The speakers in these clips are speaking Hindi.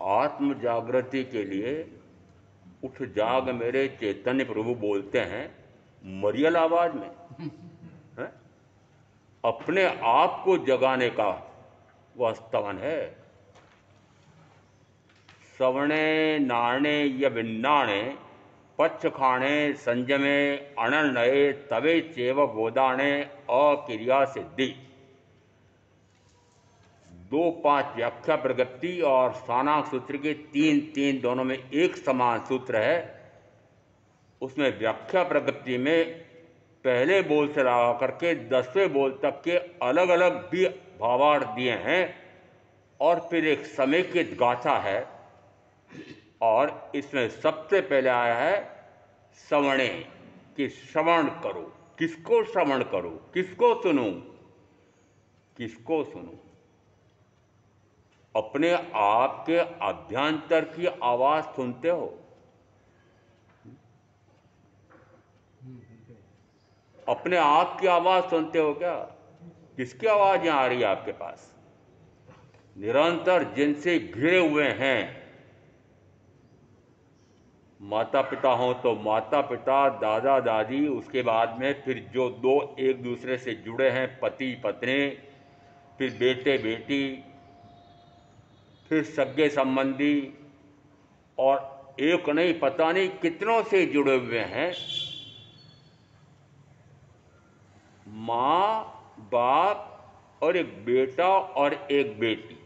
आत्म जागृति के लिए उठ जाग मेरे चैतन्य प्रभु बोलते हैं मरियल आवाज में है? अपने आप को जगाने का वह स्तवन है। सवणे नाणे या विन्नाणे पच्छ खाणे संजमे अणल नये तवे चेव गोदाणे अक्रिया सिद्धि। 2-5 व्याख्या प्रगति और सानाक सूत्र के 3-3 दोनों में एक समान सूत्र है। उसमें व्याख्या प्रगति में पहले बोल से लगा करके 10वें बोल तक के अलग अलग भी भावार्थ दिए हैं और फिर एक समेकित गाथा है। और इसमें सबसे पहले आया है सवणे कि श्रवण करो। किसको श्रवण करो? किसको सुनूं? किसको सुनूं? अपने आप के अभ्यंतर की आवाज सुनते हो? अपने आप की आवाज सुनते हो क्या? किसकी आवाज यहां आ रही है आपके पास? निरंतर जिनसे घिरे हुए हैं, माता पिता हों तो माता पिता, दादा दादी, उसके बाद में फिर जो दो एक दूसरे से जुड़े हैं, पति पत्नी, फिर बेटे बेटी, फिर सगे संबंधी, और एक नहीं पता नहीं कितनों से जुड़े हुए हैं। माँ बाप और एक बेटा और एक बेटी,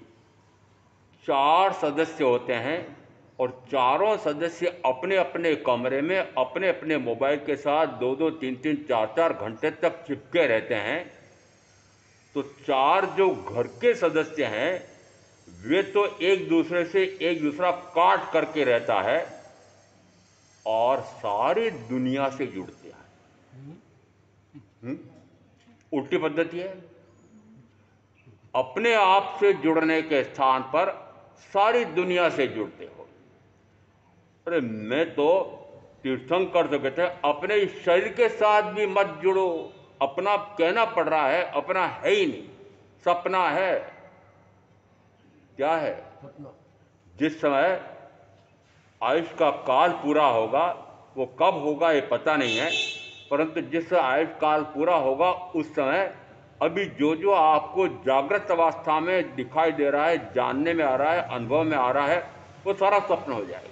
4 सदस्य होते हैं, और चारों सदस्य अपने अपने कमरे में अपने अपने मोबाइल के साथ 2-2, 3-3, 4-4 घंटे तक चिपके रहते हैं। तो 4 जो घर के सदस्य हैं वे तो एक दूसरे से एक दूसरा काट करके रहता है और सारी दुनिया से जुड़ते हैं। उल्टी पद्धति है। अपने आप से जुड़ने के स्थान पर सारी दुनिया से जुड़ते हो। अरे मैं तो तीर्थंकर तो कहते हैं अपने इस शरीर के साथ भी मत जुड़ो। अपना कहना पड़ रहा है, अपना है ही नहीं, सपना है। क्या है? जिस समय आयुष का काल पूरा होगा, वो कब होगा ये पता नहीं है, परंतु जिस आयुष काल पूरा होगा उस समय अभी जो जो आपको जागृत अवस्था में दिखाई दे रहा है, जानने में आ रहा है, अनुभव में आ रहा है, वो सारा स्वप्न हो जाएगा।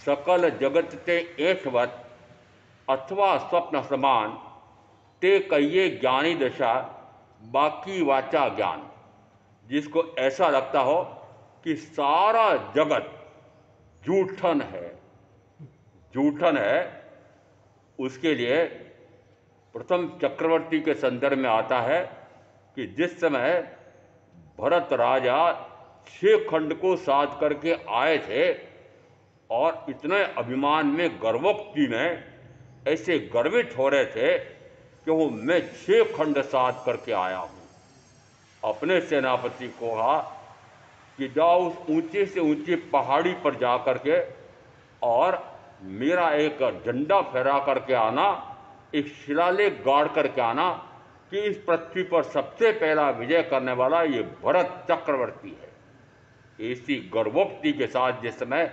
सकल जगत ते ऐठवत अथवा स्वप्न समान, ते कहिए ज्ञानी दशा, बाकी वाचा ज्ञान। जिसको ऐसा लगता हो कि सारा जगत जूठन है, जूठन है, उसके लिए प्रथम चक्रवर्ती के संदर्भ में आता है कि जिस समय भरत राजा 6 खंड को साध करके आए थे और इतने अभिमान में, गर्वोक्ति में ऐसे गर्वित हो रहे थे कि वो मैं 6 खंड साध करके आया हूं। अपने सेनापति को कहा कि जाओ उस ऊंचे से ऊंची पहाड़ी पर जा करके और मेरा एक झंडा फहरा करके आना, एक शिलालेख गाड़ करके आना कि इस पृथ्वी पर सबसे पहला विजय करने वाला ये भरत चक्रवर्ती है। इसी गर्वोक्ति के साथ जिस समय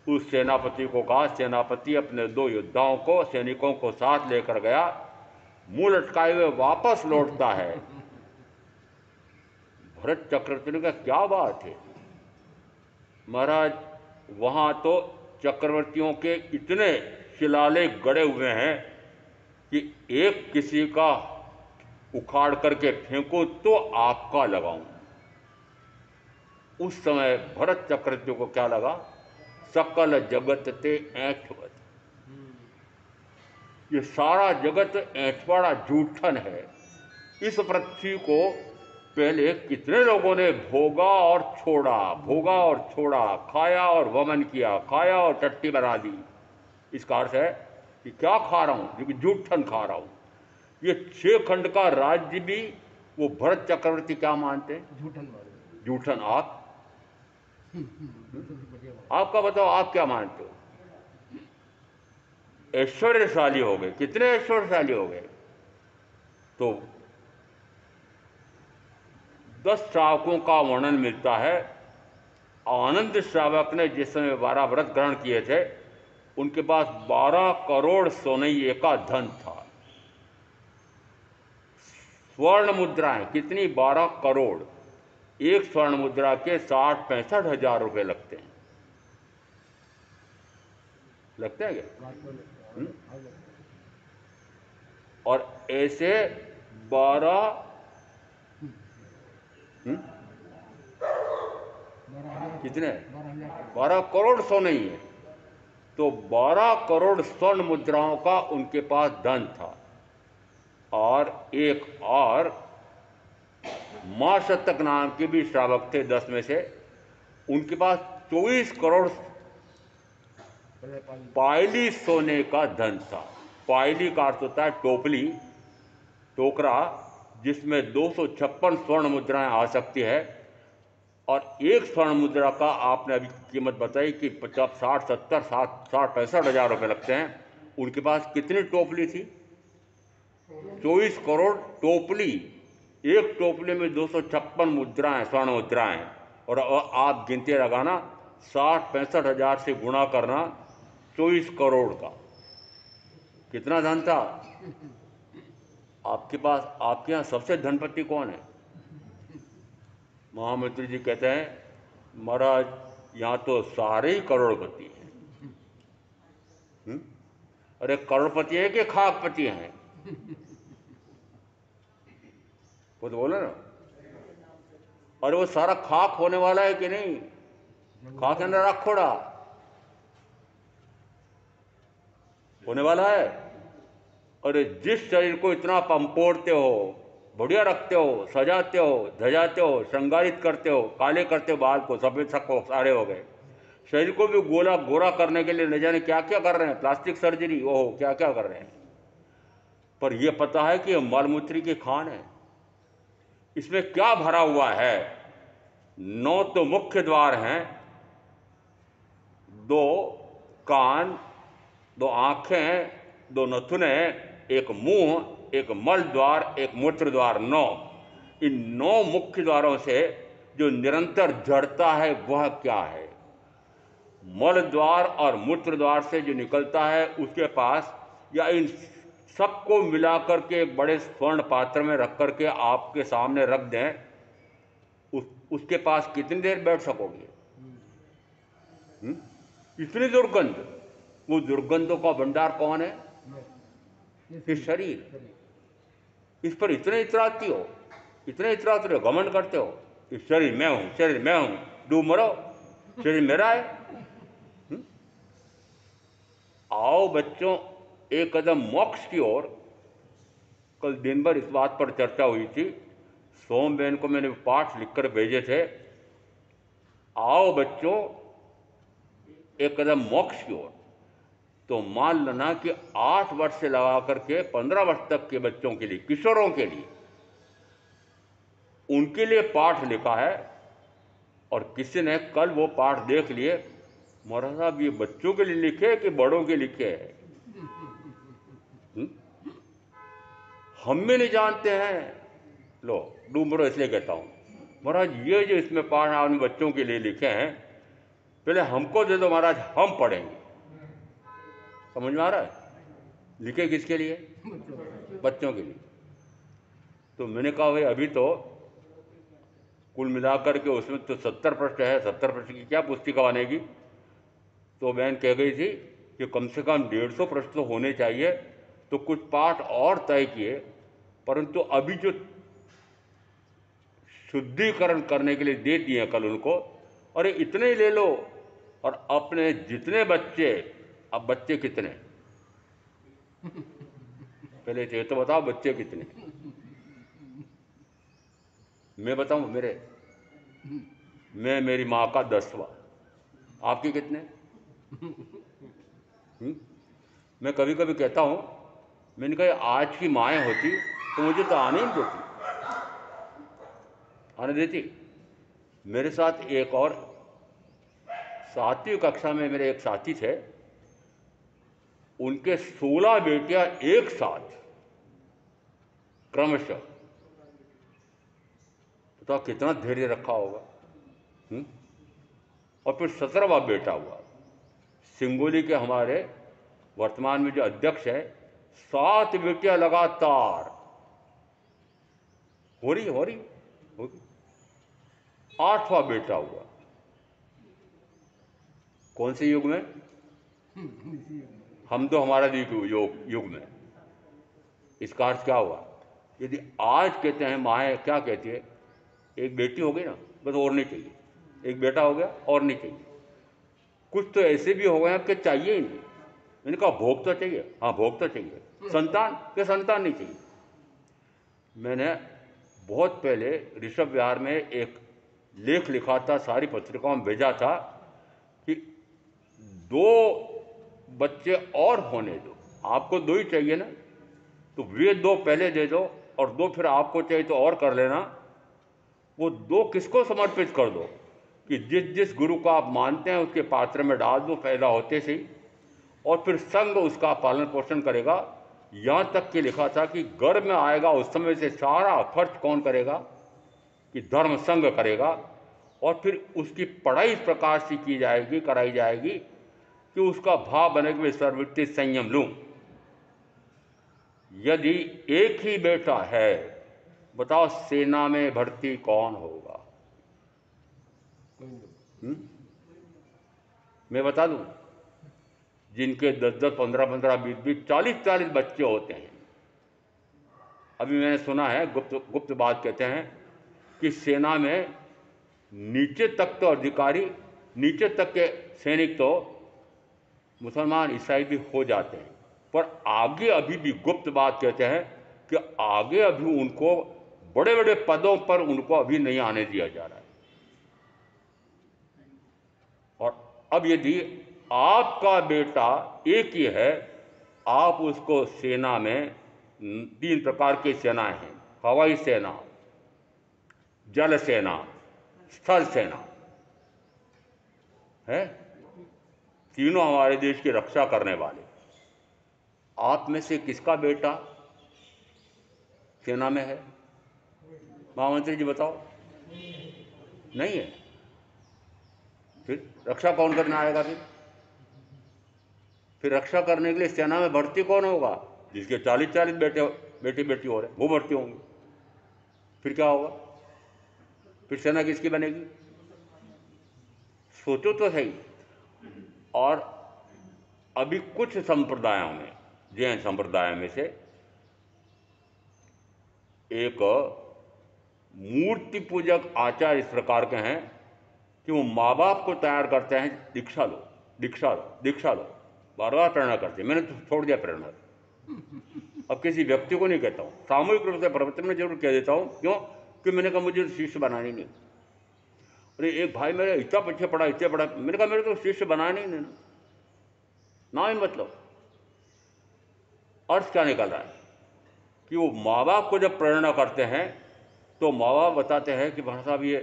उस सेनापति को कहा, सेनापति अपने 2 योद्धाओं को, सैनिकों को साथ लेकर गया, मुंह लटकाए हुए वापस लौटता है। भरत चक्रवर्ती ने कहा क्या बात है महाराज, वहां तो चक्रवर्तियों के इतने शिलालेख गड़े हुए हैं कि एक किसी का उखाड़ करके फेंको तो आपका लगाऊं। उस समय भरत चक्रवर्ती को क्या लगा? सकल जगत ते ऐठवत, ये सारा जगत ऐठवाड़ा जूठन है। इस पृथ्वी को पहले कितने लोगों ने भोगा और छोड़ा, भोगा और छोड़ा, खाया और वमन किया, खाया और टट्टी बना दी। इसका अर्थ है कि क्या खा रहा हूं? क्योंकि जूठन खा रहा हूं। ये 6 खंड का राज्य भी वो भरत चक्रवर्ती क्या मानते हैं? जूठन मानते। जूठन। आप आपका बताओ, आप क्या मानते हो? ऐश्वर्यशाली हो गए। कितने ऐश्वर्यशाली हो गए? तो 10 श्रावकों का वर्णन मिलता है। आनंद श्रावक ने जिस समय 12 व्रत ग्रहण किए थे, उनके पास 12 करोड़ सोनैये का धन था। स्वर्ण मुद्राएं कितनी? 12 करोड़। एक स्वर्ण मुद्रा के 60-65 हजार रुपए लगते हैं। लगते हैं क्या? और ऐसे 12 कितने? 12 करोड़ सोनैये। तो 12 करोड़ स्वर्ण मुद्राओं का उनके पास धन था। और एक और मां शतक नाम के भी श्रावक थे 10 में से, उनके पास 24 करोड़ पायली सोने का धन था। पायली का अर्थ होता है टोपली, टोकरा, जिसमें 256 स्वर्ण मुद्राएं आ सकती है। और एक स्वर्ण मुद्रा का आपने अभी कीमत बताई कि 50, 60, 70, 60, 65 हज़ार रुपये लगते हैं। उनके पास कितनी टोपली थी? 24 करोड़ टोपली। एक टोपली में 256 मुद्राएं, स्वर्ण मुद्राएं। और आप गिनते लगाना, 60-65 हज़ार से गुणा करना 24 करोड़ का, कितना धन था आपके पास? आपके यहाँ सबसे धनपति कौन है? महामंत्री जी कहते हैं महाराज यहाँ तो सारे ही करोड़पति हैं। अरे करोड़पति है कि खाकपति हैं? वो तो बोलो ना। अरे वो सारा खाक होने वाला है कि नहीं? खाक के अंदर रखोड़ा होने वाला है। अरे जिस शरीर को इतना पंपोड़ते हो, बढ़िया रखते हो, सजाते हो, धजाते हो, श्रृंगारित करते हो, काले करते हो बाल को, सफेद सबको सारे हो गए, शरीर को भी गोला गोरा करने के लिए न जाने क्या क्या कर रहे हैं, प्लास्टिक सर्जरी, ओहो क्या क्या कर रहे हैं। पर यह पता है कि मलमूत्र की खान है। इसमें क्या भरा हुआ है? 9 तो मुख्य द्वार हैं, 2 कान, 2 आंखें, 2 नथुने, एक मुंह, एक मल द्वार, एक मूत्र द्वार, 9। इन 9 मुख्य द्वारों से जो निरंतर जड़ता है वह क्या है? मल द्वार और मूत्र द्वार से जो निकलता है उसके पास, या इन सबको मिलाकर के एक बड़े स्वर्ण पात्र में रख करके आपके सामने रख दें, उसके पास कितनी देर बैठ सकोगे? इतनी दुर्गंध। वो दुर्गंधों का भंडार कौन है? ये शरीर। इस पर इतने इतराती हो, इतने इतराते हो, घमंड करते हो, इस शरीर मैं हूं, शरीर मैं हूं, डूब मरो, शरीर मेरा है। आओ बच्चों, एक कदम मोक्ष की ओर। कल दिन भर इस बात पर चर्चा हुई थी। सोमबेन को मैंने पाठ लिखकर भेजे थे। आओ बच्चों, एक कदम मोक्ष की ओर। तो मान लेना कि 8 वर्ष से लगा करके 15 वर्ष तक के बच्चों के लिए, किशोरों के लिए, उनके लिए पाठ लिखा है। और किसी ने कल वो पाठ देख लिए, महाराज साहब ये बच्चों के लिए लिखे कि बड़ों के लिखे हैं? हम भी नहीं जानते हैं। लो डूमरो इसलिए कहता हूं, महाराज ये जो इसमें पाठ आपने बच्चों के लिए लिखे हैं, पहले हमको दे दो महाराज, हम पढ़ेंगे। समझ में आ रहा है? लिखे किसके लिए? बच्चों के लिए। तो मैंने कहा भाई अभी तो कुल मिलाकर के उसमें तो 70 प्रश्न है, 70 प्रश्न की क्या पुस्तिका बनेगी? तो बहन कह गई थी कि कम से कम 150 प्रश्न तो होने चाहिए। तो कुछ पाठ और तय किए, परंतु अभी जो शुद्धिकरण करने के लिए दे दिए कल उनको, अरे इतने ही ले लो। और अपने जितने बच्चे, अब बच्चे कितने, पहले ये तो बताओ बच्चे कितने? मैं बताऊं मेरे, मैं मेरी माँ का 10वां। आपके कितने? मैं कभी कभी कहता हूं, मैंने कहा आज की माएँ होती तो मुझे तो आने ही नहीं देती, आने देती। मेरे साथ एक और 7वीं कक्षा में मेरे एक साथी थे, उनके 16 बेटियां एक साथ क्रमशः। तो कितना धैर्य रखा होगा। और फिर 17वां बेटा हुआ। सिंगोली के हमारे वर्तमान में जो अध्यक्ष है, 7 बेटियां लगातार हो रही। 8वां बेटा हुआ। कौन से युग में? हम तो हमारा युग में। इसका अर्थ क्या हुआ? यदि आज कहते हैं माएँ क्या कहती है, एक बेटी हो गई ना बस, और नहीं चाहिए, एक बेटा हो गया और नहीं चाहिए। कुछ तो ऐसे भी हो गए हैं कि चाहिए ही नहीं। मैंने कहा भोग तो चाहिए, हाँ भोग तो चाहिए, संतान के संतान नहीं चाहिए। मैंने बहुत पहले ऋषभ विहार में एक लेख लिखा था, सारी पत्रिकाओं में भेजा था कि 2 बच्चे और होने दो। आपको 2 ही चाहिए ना, तो वे 2 पहले दे दो और 2 फिर आपको चाहिए तो और कर लेना। वो 2 किसको समर्पित कर दो कि जिस जिस गुरु को आप मानते हैं उसके पात्र में डाल दो पैदा होते से ही, और फिर संघ उसका पालन पोषण करेगा। यहाँ तक कि लिखा था कि गर्भ में आएगा उस समय से सारा खर्च कौन करेगा कि धर्म संघ करेगा। और फिर उसकी पढ़ाई इस प्रकार से की जाएगी, कराई जाएगी कि उसका भाव बने कि मैं सर्ववृत्ति संयम लूँ। यदि एक ही बेटा है, बताओ सेना में भर्ती कौन होगा? मैं बता दूं, जिनके 10-10, 15-15, 20-20, 40-40 बच्चे होते हैं। अभी मैंने सुना है, गुप्त बात कहते हैं कि सेना में नीचे तक तो अधिकारी, नीचे तक के सैनिक तो मुसलमान ईसाई भी हो जाते हैं, पर आगे अभी भी गुप्त बात कहते हैं कि आगे अभी उनको बड़े बड़े पदों पर उनको अभी नहीं आने दिया जा रहा है। और अब यदि आपका बेटा एक ही है, आप उसको सेना में 3 प्रकार की सेनाएं हैं, हवाई सेना, जल सेना, स्थल सेना है, तीनों हमारे देश की रक्षा करने वाले। आप में से किसका बेटा सेना में है? महामंत्री जी बताओ। नहीं है, फिर रक्षा कौन करने आएगा? फिर रक्षा करने के लिए सेना में भर्ती कौन होगा? जिसके 40-40 बेटे बेटी हो रहे, वो भर्ती होंगे। फिर क्या होगा? फिर सेना किसकी बनेगी? सोचो तो सही। और अभी कुछ संप्रदायों में, जैन संप्रदाय में से एक मूर्ति पूजक आचार्य इस प्रकार के हैं कि वो माँ बाप को तैयार करते हैं, दीक्षा लो, दीक्षा लो, दीक्षा लो, बार बार प्रेरणा करते हैं। मैंने तो छोड़ दिया प्रेरणा, अब किसी व्यक्ति को नहीं कहता हूँ, सामूहिक रूप से प्रवचन में जरूर कह देता हूँ। क्यों? कि मैंने कहा मुझे शिष्य बनानी नहीं। अरे एक भाई मेरे इतना पीछे पड़ा, इतने पड़ा, मैंने कहा मेरे तो शिष्य बनाने ही नहीं ना ही। मतलब अर्थ क्या निकल रहा है कि वो माँ बाप को जब प्रेरणा करते हैं तो माँ बाप बताते हैं कि भाई साहब ये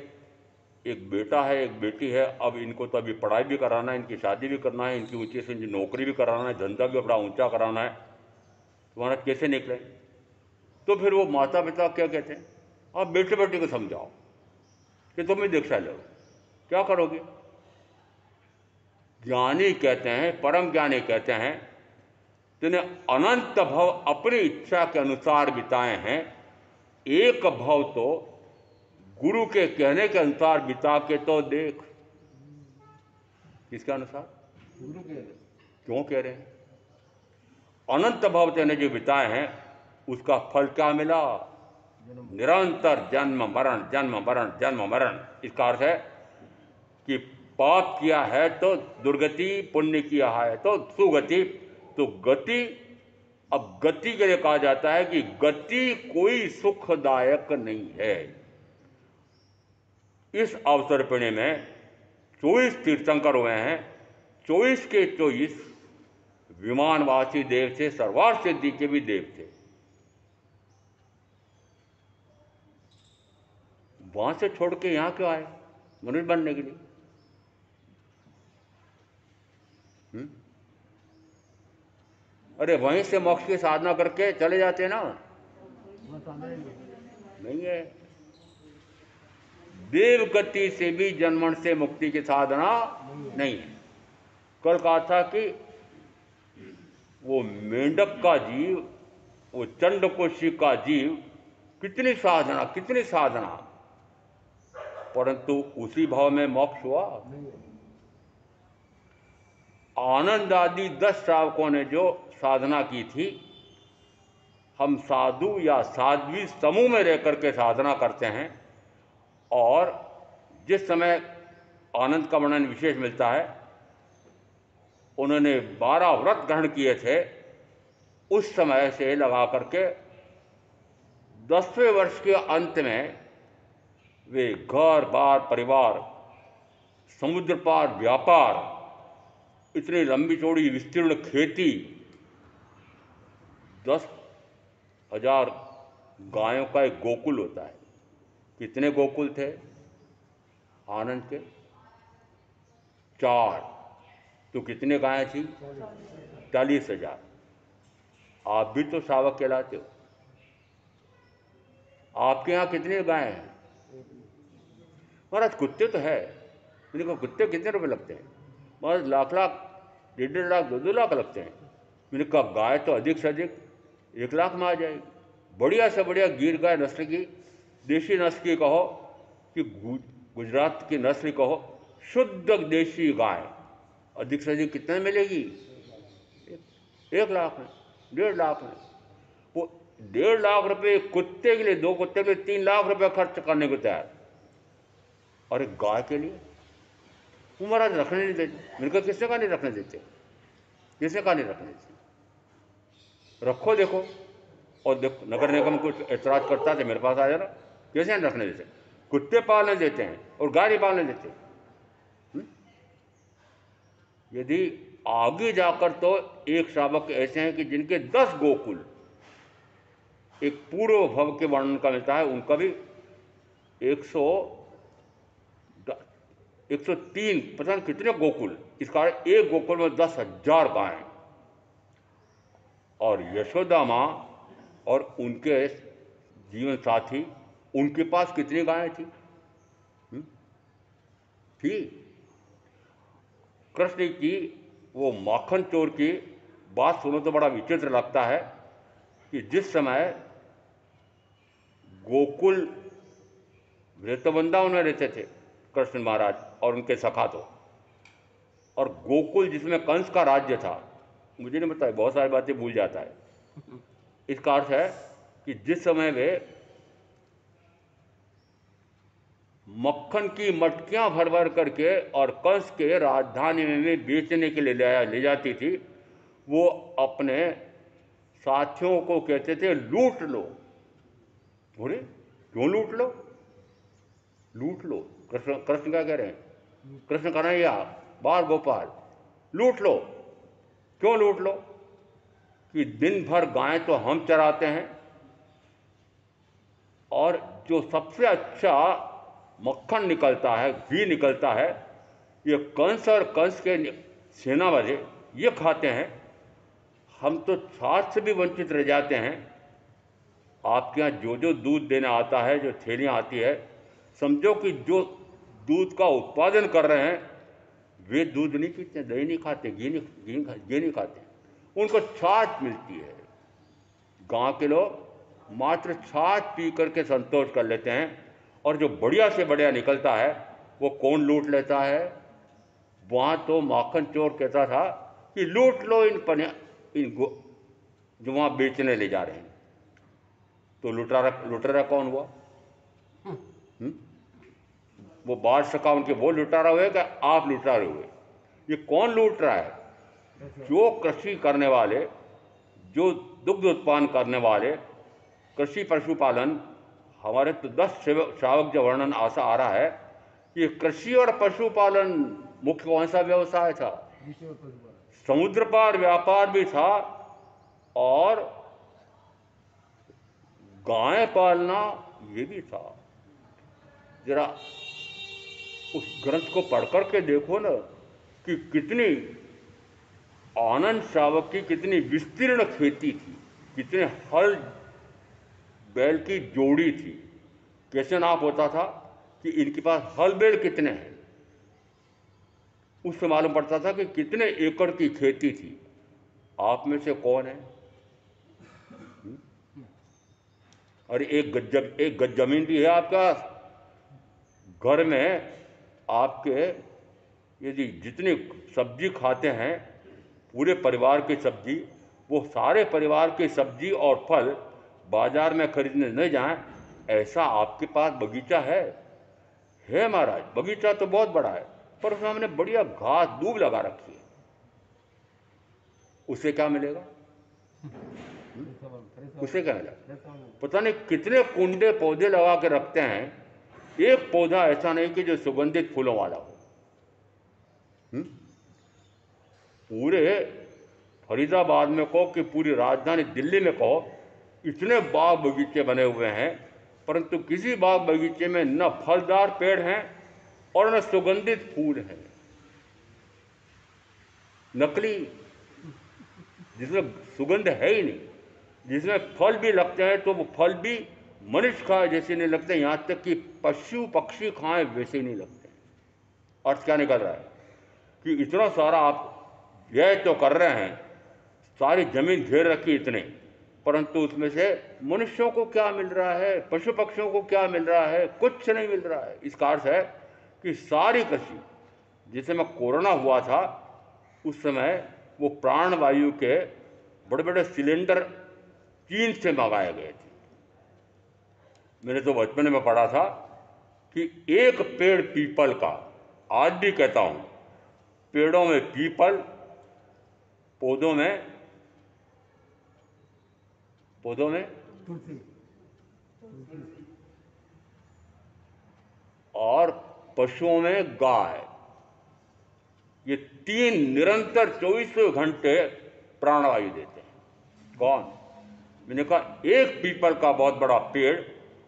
एक बेटा है, एक बेटी है, अब इनको तो अभी पढ़ाई भी कराना है, इनकी शादी भी करना है, इनकी ऊंची से ऊंची नौकरी भी कराना है, धंधा भी बड़ा ऊंचा कराना है, तुम्हारा कैसे निकले? तो फिर वो माता पिता क्या कहते हैं, आप बेटे बेटी को समझाओ कि तुम भी दीक्षा लो। क्या करोगे? ज्ञानी कहते हैं, परम ज्ञानी कहते हैं, तूने अनंत भव अपनी इच्छा के अनुसार बिताए हैं, एक भव तो गुरु के कहने के अनुसार बिता के तो देख। किसके अनुसार? गुरु के। क्यों कह रहे हैं? अनंत भव तेने जो बिताए हैं उसका फल क्या मिला? निरंतर जन्म मरण, जन्म मरण, जन्म मरण। इसका अर्थ है कि पाप किया है तो दुर्गति, पुण्य किया है तो सुगति। तो गति, अब गति के लिए कहा जाता है कि गति कोई सुखदायक नहीं है। इस अवसर पर में 24 तीर्थंकर हुए हैं, 24 के 24 विमानवासी देव थे, सर्वार्थ सिद्धि के भी देव थे। वहां से छोड़ के यहां क्यों आए? मनुष्य बनने के लिए। अरे वहीं से मोक्ष की साधना करके चले जाते ना। नहीं है, देव गति से भी जन्मन से मुक्ति की साधना नहीं है। कल कहा था कि वो मेंढक का जीव, वो चंडकोशी का जीव, कितनी साधना, कितनी साधना, परंतु उसी भाव में मोक्ष हुआ। आनंद आदि 10 श्रावकों ने जो साधना की थी, हम साधु या साध्वी समूह में रहकर के साधना करते हैं, और जिस समय आनंद का वर्णन विशेष मिलता है, उन्होंने 12 व्रत ग्रहण किए थे, उस समय से लगा करके 10वें वर्ष के अंत में वे घर बार परिवार, समुद्र पार व्यापार, इतनी लंबी चौड़ी विस्तीर्ण खेती, 10,000 गायों का एक गोकुल होता है। कितने गोकुल थे आनंद के? 4। तो कितने गायें थी? 40,000। आप भी तो शावक कहलाते हो। आपके यहाँ कितने गायें हैं? महाराज कुत्ते तो है, मैंने कहा कुत्ते कितने रुपए लगते हैं? महाराज लाख लाख, 1.5 लाख, 2-2 लाख लगते हैं। मैंने कहा गाय तो अधिक से अधिक 1 लाख में आ जाएगी। बढ़िया से बढ़िया गिर गाय नस्ल की, देशी नस्ल की कहो कि गुजरात की नस्ल कहो, शुद्ध देशी गाय अधिक से अधिक कितने मिलेगी? 1 लाख में, 1.5 लाख में। वो 1.5 लाख रुपए कुत्ते के लिए, 2 कुत्ते के लिए 3 लाख रुपए खर्च करने को तैयार, और एक गाय के लिए वो महाराज रखने नहीं देते। मैंने कहा किसने कहा नहीं रखने देते? किसने कहा नहीं रखने देते? रखो देखो। और देखो नगर निगम कुछ ऐतराज करता है तो मेरे पास आ जाना, कैसे नहीं रखने देते? कुत्ते पालने देते हैं और गाय नहीं पालने देते। यदि आगे जाकर तो एक श्रावक ऐसे हैं कि जिनके 10 गोकुल, एक पूर्व भव के वर्णन का मिलता है, उनका भी 103 पता नहीं कितने गोकुल, इस कारण एक गोकुल में 10,000 गायें। और यशोदा माँ और उनके जीवन साथी, उनके पास कितनी गायें थी? थी। कृष्ण की वो माखन चोर की बात सुनो तो बड़ा विचित्र लगता है कि जिस समय गोकुल वृंदावन में रहते थे कृष्ण महाराज और उनके सखा तो, और गोकुल जिसमें कंस का राज्य था, मुझे नहीं पता, बहुत सारी बातें भूल जाता है। इसका अर्थ है कि जिस समय वे मक्खन की मटकियां भर भर करके और कंस के राजधानी में बेचने के लिए ले जाती थी, वो अपने साथियों को कहते थे लूट लो। बोले क्यों लूट लो? लूट लो। कृष्ण क्या कह रहे हैं? कृष्ण कन्हैया बाल गोपाल, लूट लो। क्यों लूट लो? कि दिन भर गायें तो हम चराते हैं, और जो सबसे अच्छा मक्खन निकलता है, घी निकलता है, ये कंस और कंस के सेना वाले ये खाते हैं। हम तो छाछ से भी वंचित रह जाते हैं। आपके यहाँ जो जो दूध देना आता है, जो थैलियाँ आती है, समझो कि जो दूध का उत्पादन कर रहे हैं वे दूध नहीं पीते, दही नहीं खाते, घी नहीं खाते, उनको छाछ मिलती है। गांव के लोग मात्र छाछ पी करके संतोष कर लेते हैं, और जो बढ़िया से बढ़िया निकलता है वो कौन लूट लेता है? वहाँ तो माखन चोर कहता था कि लूट लो जो वहाँ बेचने ले जा रहे हैं। तो लुटेरा कौन हुआ? वो बादशाह उनके वो लुटारा हुए कि आप लुटारे हुए? ये कौन लूट रहा है? जो कृषि करने वाले, जो दुग्ध उत्पादन करने वाले, कृषि पशुपालन, हमारे तो 10 श्रावक जो वर्णन आशा आ रहा है कि कृषि और पशुपालन मुख्य कौन सा व्यवसाय था? समुद्र पार व्यापार भी था, और गाय पालना ये भी था। जरा उस ग्रंथ को पढ़ करके देखो ना कि कितनी आनंद श्रावक की कितनी विस्तीर्ण खेती थी, कितने हल बैल की जोड़ी थी। कैसे नाप होता था कि इनके पास हल बैल कितने हैं, उससे मालूम पड़ता था कि कितने एकड़ की खेती थी। आप में से कौन है? और एक गज जमीन भी है आपका घर में? आपके यदि जितनी सब्जी खाते हैं पूरे परिवार की सब्जी, वो सारे परिवार की सब्जी और फल बाजार में खरीदने न जाएं, ऐसा आपके पास बगीचा है? महाराज बगीचा तो बहुत बड़ा है, पर उसमें हमने बढ़िया घास दूब लगा रखी है। उससे क्या मिलेगा? उससे क्या मिलेगा? पता नहीं कितने कुंडे पौधे लगा के रखते हैं, एक पौधा ऐसा नहीं कि जो सुगंधित फूलों वाला हो। पूरे फरीदाबाद में कहो कि पूरी राजधानी दिल्ली में कहो, इतने बाग बगीचे बने हुए हैं, परंतु किसी बाग बगीचे में न फलदार पेड़ हैं और न सुगंधित फूल हैं। नकली, जिसमें सुगंध है ही नहीं, जिसमें फल भी लगते हैं तो वो फल भी मनुष्य खाए जैसे नहीं लगते, यहाँ तक कि पशु पक्षी खाएं वैसे नहीं लगते। अर्थ क्या निकल रहा है कि इतना सारा आप व्यय तो कर रहे हैं, सारी जमीन घेर रखी इतने, परंतु उसमें से मनुष्यों को क्या मिल रहा है, पशु पक्षियों को क्या मिल रहा है? कुछ नहीं मिल रहा है। इसका अर्थ है कि सारी कृषि, जिस समय कोरोना हुआ था उस समय वो प्राणवायु के बड़े बड़े सिलेंडर चीन से मंगाए गए थे। मैंने तो बचपन में पढ़ा था कि एक पेड़ पीपल का, आज भी कहता हूँ, पेड़ों में पीपल, पौधों में और पशुओं में गाय, ये तीन निरंतर 24 घंटे प्राणवायु देते हैं। कौन? मैंने कहा एक पीपल का बहुत बड़ा पेड़,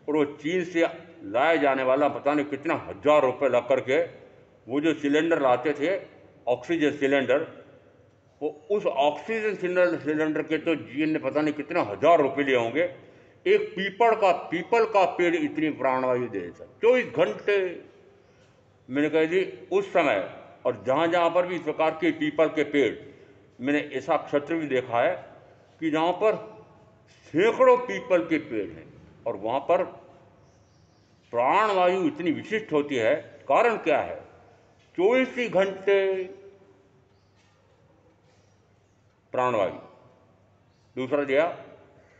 और वो चीन से लाए जाने वाला पता नहीं कितना हजार रुपए लग करके वो जो सिलेंडर लाते थे, ऑक्सीजन सिलेंडर, वो उस ऑक्सीजन सिलेंडर के तो जीएन ने पता नहीं कितना हजार रुपए लिए होंगे। एक पीपल का पेड़ इतनी प्राणवायु दे देता 24 घंटे। मैंने कहा जी उस समय, और जहाँ जहाँ पर भी इस प्रकार के पीपल के पेड़, मैंने ऐसा क्षेत्र भी देखा है कि जहाँ पर सैकड़ों पीपल के पेड़ हैं और वहाँ पर प्राणवायु इतनी विशिष्ट होती है। कारण क्या है? 24 घंटे प्राणवायु। दूसरा दिया,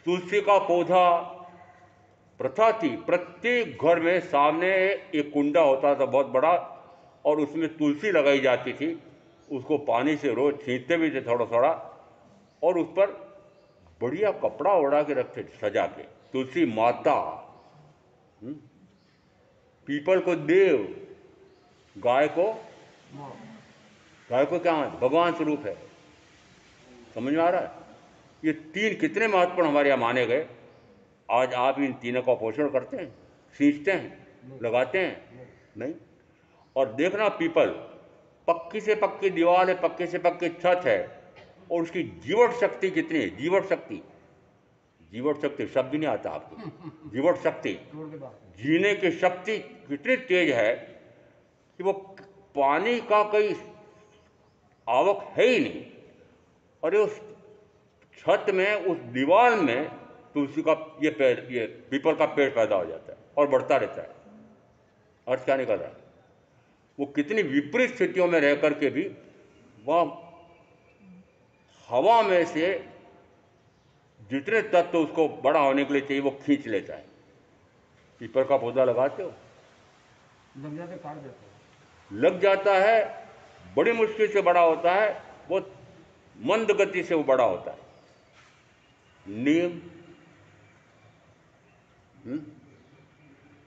तुलसी का पौधा। प्रथा थी, प्रत्येक घर में सामने एक कुंडा होता था बहुत बड़ा, और उसमें तुलसी लगाई जाती थी। उसको पानी से रोज छींचते भी थे थोड़ा थोड़ा, और उस पर बढ़िया कपड़ा ओढ़ा के रखते थे सजा के। तुलसी माता, पीपल को देव, गाय को क्या है? भगवान स्वरूप है। समझ में आ रहा है? ये तीन कितने महत्वपूर्ण हमारे यहाँ माने गए। आज आप इन तीनों का पोषण करते हैं, सींचते हैं, लगाते हैं? नहीं। और देखना, पीपल पक्की से पक्की दीवार है, पक्की से पक्की छत है, और उसकी जीवट शक्ति कितनी है? जीवट शक्ति शब्द नहीं आता आपको। जीवट शक्ति, जीने की शक्ति कितनी तेज है कि वो पानी का कोई आवक है ही नहीं। और उस छत में, उस दीवार में तुलसी का ये पीपल का पेड़ पैदा हो जाता है और बढ़ता रहता है। अर्थ क्या निकल रहा है? वो कितनी विपरीत स्थितियों में रह करके भी वह हवा में से जितने तत्व उसको बड़ा होने के लिए चाहिए वो खींच लेता है। पीपल का पौधा लगाते हो, लग जाता है, बड़ी मुश्किल से बड़ा होता है, बहुत मंद गति से वो बड़ा होता है।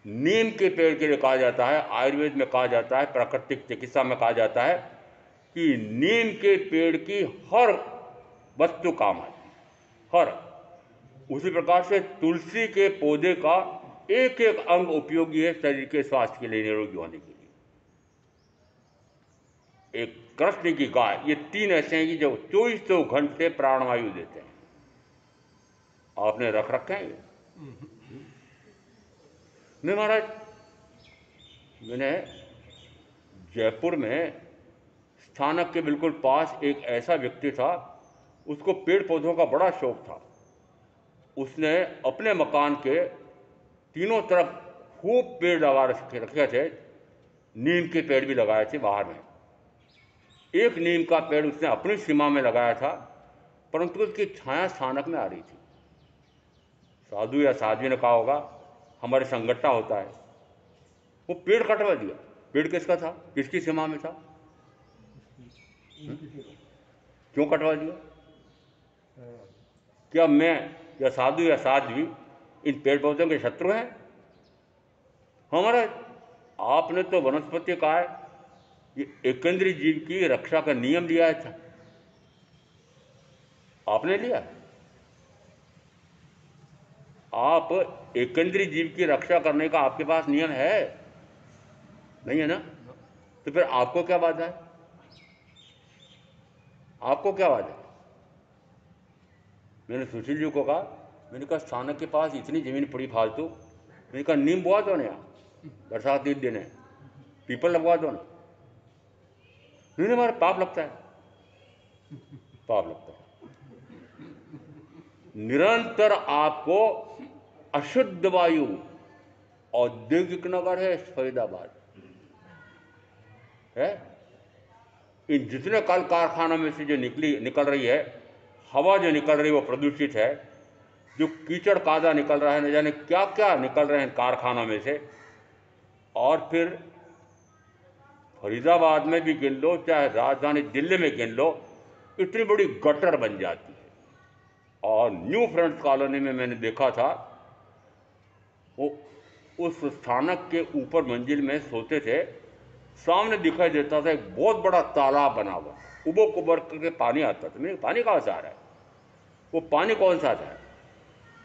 नीम के पेड़ के लिए कहा जाता है, आयुर्वेद में कहा जाता है, प्राकृतिक चिकित्सा में कहा जाता है कि नीम के पेड़ की हर वस्तु काम आती है, हर। उसी प्रकार से तुलसी के पौधे का एक एक अंग उपयोगी है शरीर के स्वास्थ्य के लिए, निरोगी होने के लिए। एक कृष्ण की गाय, ये तीन ऐसे हैं कि जो 24 घंटे प्राणवायु देते हैं। आपने रख रखे हैं ये? नहीं महाराज, मैंने जयपुर में स्थानक के बिल्कुल पास एक ऐसा व्यक्ति था, उसको पेड़ पौधों का बड़ा शौक था। उसने अपने मकान के तीनों तरफ खूब पेड़ लगा रखे थे, नीम के पेड़ भी लगाए थे बाहर में। एक नीम का पेड़ उसने अपनी सीमा में लगाया था, परंतु उसकी छाया स्थानक में आ रही थी। साधु या साध्वी ने कहा होगा, हमारे संगठन होता है, वो पेड़ कटवा दिया। पेड़ किसका था? किसकी सीमा में था? क्यों कटवा दिया? क्या मैं या साधु या साध्वी इन पेड़ पौधों के शत्रु हैं? हमारा, आपने तो वनस्पति कहा है, ये एकेंद्रीय जीव की रक्षा का नियम दिया था। आपने लिया? आप एकेंद्रीय जीव की रक्षा करने का आपके पास नियम है? नहीं है ना? तो फिर आपको क्या बाधा है? आपको क्या बाधा है? मैंने सुशील जी को कहा, मैंने कहा स्थानक के पास इतनी ज़मीन पड़ी फालतू, मैंने कहा नीम बोआ दो ना, यहाँ बरसात नहीं देने, पीपल लगवा दो ना। नहीं हमारा पाप लगता है, पाप लगता है। निरंतर आपको अशुद्ध वायु, औद्योगिक नगर है फरीदाबाद है, इन जितने कल कारखानों में से जो निकल रही है हवा, जो निकल रही है वो प्रदूषित है, जो कीचड़ कादा निकल रहा है, न जाने क्या क्या निकल रहे हैं कारखानों में से। और फिर फरीदाबाद में भी गिन लो, चाहे राजधानी दिल्ली में गिन लो, इतनी बड़ी गटर बन जाती है। और न्यू फ्रेंड्स कॉलोनी में मैंने देखा था, वो उस स्थानक के ऊपर मंजिल में सोते थे, सामने दिखाई देता था एक बहुत बड़ा तालाब बना हुआ, उबक उबक करके पानी आता था। मेरे पानी कहाँ से आ रहा है? वो पानी कौन सा था?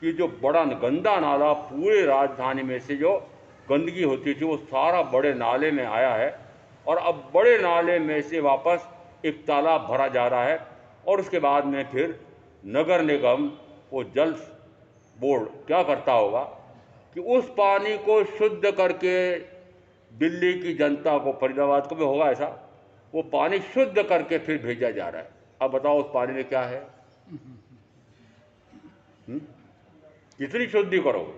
कि जो बड़ा गंदा नाला पूरे राजधानी में से जो गंदगी होती थी वो सारा बड़े नाले में आया है, और अब बड़े नाले में से वापस एक तालाब भरा जा रहा है। और उसके बाद में फिर नगर निगम, वो जल बोर्ड क्या करता होगा कि उस पानी को शुद्ध करके दिल्ली की जनता को, फरीदाबाद को भी होगा ऐसा, वो पानी शुद्ध करके फिर भेजा जा रहा है। अब बताओ उस पानी में क्या है? कितनी शुद्धि करोगे?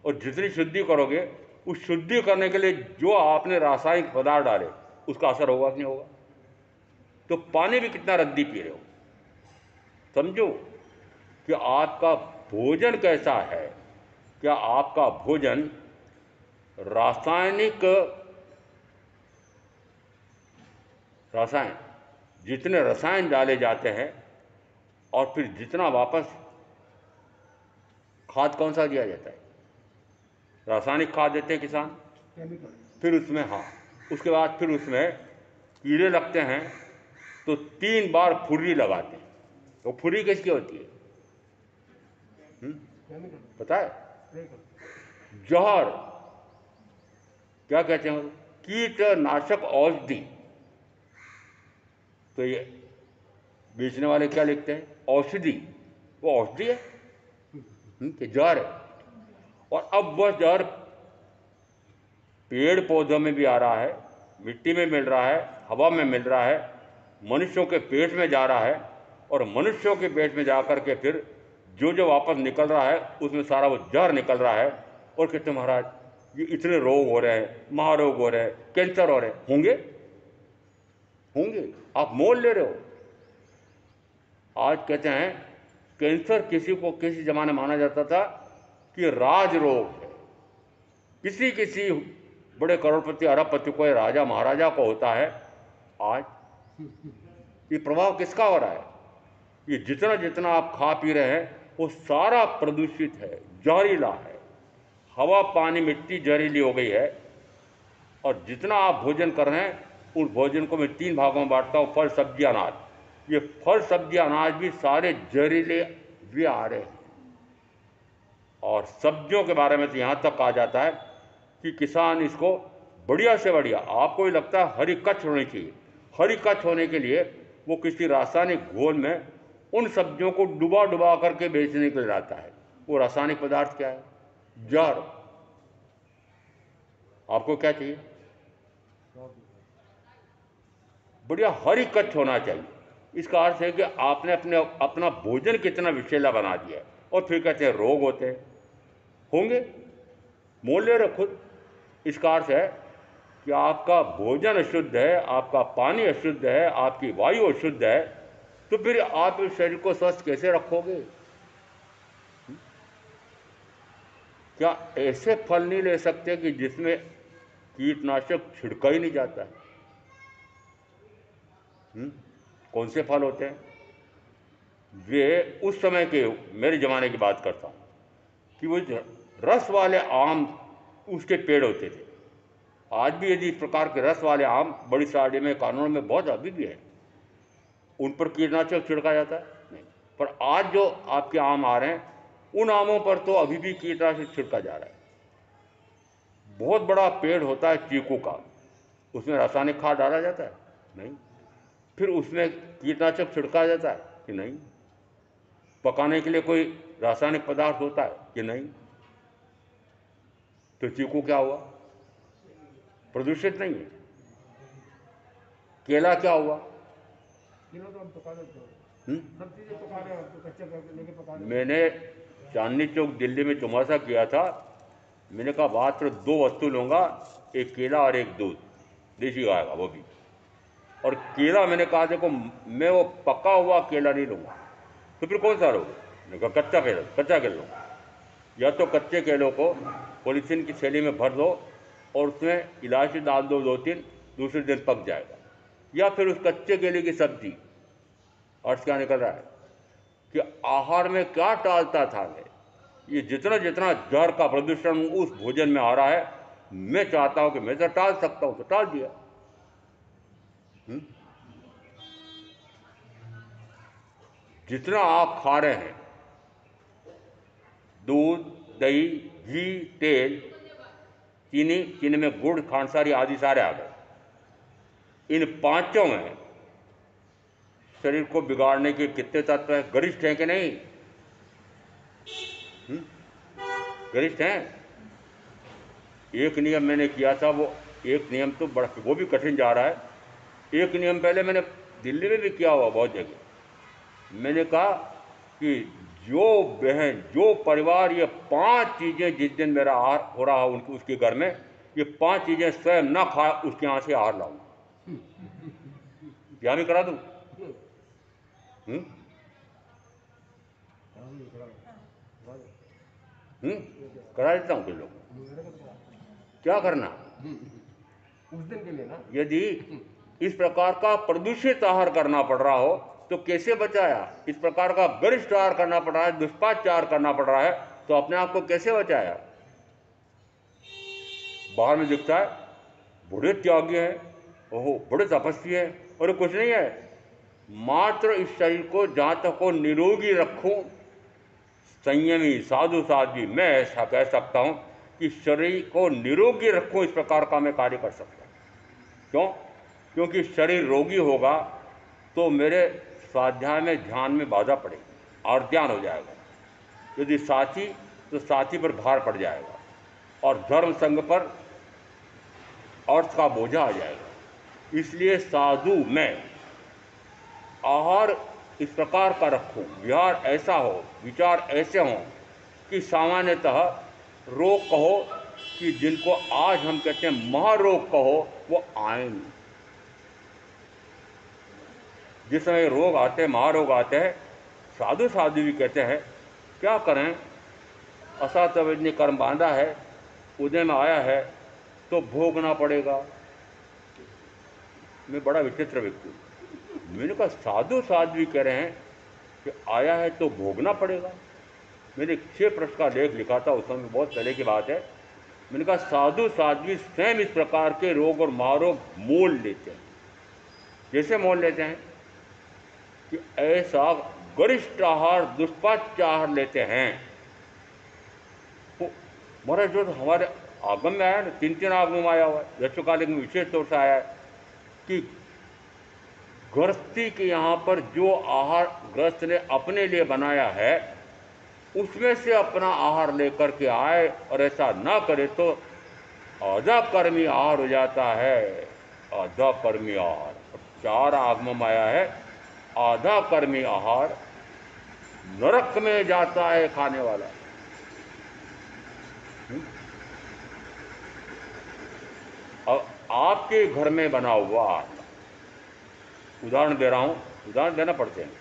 और जितनी शुद्धि करोगे, उस शुद्धि करने के लिए जो आपने रासायनिक पदार्थ डाले उसका असर होगा कि नहीं होगा? तो पानी भी कितना रद्दी पी रहे हो। समझो कि आपका भोजन कैसा है। क्या आपका भोजन रासायनिक, रसायन, जितने रसायन डाले जाते हैं, और फिर जितना वापस खाद कौन सा दिया जाता है? रासायनिक खाद देते हैं किसान, फिर उसमें, हाँ, उसके बाद फिर उसमें कीड़े लगते हैं तो 3 बार फुर्री लगाते हैं। तो फुर्री किसकी होती है? पता है? जहर, क्या कहते हैं? कीटनाशक औषधि। तो ये बेचने वाले क्या लिखते हैं? औषधि। वो औषधि है कि जहर है? और अब वह जहर पेड़ पौधों में भी आ रहा है, मिट्टी में मिल रहा है, हवा में मिल रहा है, मनुष्यों के पेट में जा रहा है, और मनुष्यों के पेट में जा कर के फिर जो जो वापस निकल रहा है उसमें सारा वो जहर निकल रहा है। और कहते महाराज ये इतने रोग हो रहे हैं, महारोग हो रहे हैं, कैंसर हो रहे हैं। होंगे, होंगे, आप मोल ले रहे हो। आज कहते हैं कैंसर किसी को किसी जमाने माना जाता था कि राज रोग है, किसी किसी बड़े करोड़पति अरबपति को, राजा महाराजा को होता है। आज ये प्रभाव किसका हो रहा है? ये जितना जितना आप खा पी रहे हैं वो सारा प्रदूषित है, जहरीला है। हवा, पानी, मिट्टी जहरीली हो गई है। और जितना आप भोजन कर रहे हैं, उस भोजन को मैं 3 भागों में बांटता हूँ: फल, सब्जी, अनाज। ये फल, सब्जी, अनाज भी सारे जहरीले भी आ रहे हैं। और सब्जियों के बारे में तो यहाँ तक कहा जाता है कि किसान इसको बढ़िया से बढ़िया, आपको ही लगता है हरी कच्छ होनी चाहिए, हरी कच्छ होने के लिए वो किसी रासायनिक घोल में उन सब्जियों को डुबा डुबा करके बेचने के लिए लाता है। वो रासायनिक पदार्थ क्या है? जहर। आपको क्या चाहिए? बढ़िया हरी कच्छ होना चाहिए। इसका अर्थ है कि आपने अपना भोजन कितना विषैला बना दिया है। और फिर कहते हैं रोग होते हैं। होंगे, मोल ले रहे खुद। इसका अर्थ है कि आपका भोजन अशुद्ध है, आपका पानी अशुद्ध है, आपकी वायु अशुद्ध है, तो फिर आप इस शरीर को स्वस्थ कैसे रखोगे? क्या ऐसे फल नहीं ले सकते कि जिसमें कीटनाशक छिड़का ही नहीं जाता है? कौन से फल होते हैं? वे उस समय के, मेरे ज़माने की बात करता हूँ, कि वो रस वाले आम, उसके पेड़ होते थे। आज भी यदि इस प्रकार के रस वाले आम बड़ी साड़ी में, कानून में बहुत अभी भी है, उन पर कीटनाशक छिड़का जाता है? नहीं। पर आज जो आपके आम आ रहे हैं उन आमों पर तो अभी भी कीटनाशक छिड़का जा रहा है। बहुत बड़ा पेड़ होता है चीकू का, उसमें रासायनिक खाद डाला जाता है? नहीं। फिर उसमें कीटनाशक छिड़का जाता है कि नहीं? पकाने के लिए कोई रासायनिक पदार्थ होता है कि नहीं? तो चीकू क्या हुआ? प्रदूषित नहीं है। केला क्या हुआ? केला तो हम पका देते हैं, सब चीजें पका रहे हैं, तो कच्चे करके लेके पका रहे हैं। मैंने चांदनी चौक दिल्ली में चुमासा किया था। मैंने कहा मात्र 2 वस्तु लूँगा, एक केला और एक दूध, देसी गाय का वो भी। और केला मैंने कहा देखो मैं वो पका हुआ केला नहीं लूँगा। तो फिर कौन सा लोगे? मैंने कहा कच्चा केला लूँगा। या तो कच्चे केलों को पॉलीथीन की थैली में भर दो और उसमें इलायची डाल दो 2-3, दूसरे दिन पक जाएगा। या फिर उस कच्चे केले की सब्जी। अर्थ क्या निकल रहा है कि आहार में क्या टालता था मैं? ये जितना जितना जहर का प्रदूषण उस भोजन में आ रहा है, मैं चाहता हूं कि मैं तो टाल सकता हूं तो टाल दिया। जितना आप खा रहे हैं, दूध, दही, घी, तेल, चीनी में गुड़, खांडसारी आदि सारे आ गए। इन पांचों में शरीर को बिगाड़ने के कितने तत्व हैं? गरिष्ठ हैं कि नहीं? गरिष्ठ हैं। एक नियम मैंने किया था, वो एक नियम तो बड़ा, वो भी कठिन जा रहा है। एक नियम पहले मैंने दिल्ली में भी किया हुआ बहुत जगह। मैंने कहा कि जो बहन, जो परिवार ये 5 चीज़ें जिस दिन मेरा आहार हो रहा है उसके घर में, ये 5 चीज़ें स्वयं ना खा, उसके यहाँ से आहार लाऊं। क्या मैं करा दूं? करा देता हूँ। कुछ लोग क्या करना उस दिन के लिए ना, यदि इस प्रकार का प्रदूषित आहार करना पड़ रहा हो तो कैसे बचाया? इस प्रकार का गरिष्ठ आहार करना पड़ रहा है, दुष्पाचार करना पड़ रहा है, तो अपने आप को कैसे बचाया? बाहर में दिखता है बड़े त्यागी हैं, ओहो बड़े तपस्वी हैं, और कुछ नहीं है। मात्र इस शरीर को जहाँ तक को निरोगी रखूं, संयमी साधु साध्वी, मैं ऐसा कह सकता हूँ कि शरीर को निरोगी रखूं, इस प्रकार का मैं कार्य कर सकता हूँ। क्यों? क्योंकि शरीर रोगी होगा तो मेरे स्वाध्याय में, ध्यान में बाधा पड़ेगी और ध्यान हो जाएगा। यदि साथी, तो साथी पर भार पड़ जाएगा और धर्म संघ पर अर्थ का बोझा आ जाएगा। इसलिए साधु मैं आहार इस प्रकार का रखूं, विहार ऐसा हो, विचार ऐसे हों कि सामान्यतः रोग कहो कि जिनको आज हम कहते हैं महारोग कहो, वो आए नहीं। जिस समय रोग आते हैं, महारोग आते हैं, साधु साधु भी कहते हैं क्या करें, असातवज ने कर्म बांधा है, उदय में आया है तो भोगना पड़ेगा। मैं बड़ा विचित्र व्यक्ति हूँ। मैंने कहा साधु साध्वी कह रहे हैं कि आया है तो भोगना पड़ेगा। मैंने 6 पृष्ठ का लेख लिखा था, उस समय बहुत पहले की बात है। मैंने कहा साधु साध्वी स्वयं इस प्रकार के रोग और महारोग मोल लेते हैं। जैसे मोल लेते हैं कि ऐसा गरिष्ठ आहार, दुष्पाचार लेते हैं। महाराज जो हमारे आगम में आया ना, 3 आगम में आया हुआ है, यशोकालिक में विशेष तौर से आया है कि गृहस्थी के यहाँ पर जो आहार गृहस्थ ने अपने लिए बनाया है उसमें से अपना आहार लेकर के आए, और ऐसा ना करे तो आधा कर्मी आहार हो जाता है। आधा कर्मी आहार 4 आगम में आया है। आधा कर्मी आहार नरक में जाता है खाने वाला। अब आपके घर में बना हुआ, उदाहरण दे रहा हूं, उदाहरण देना पड़ते हैं।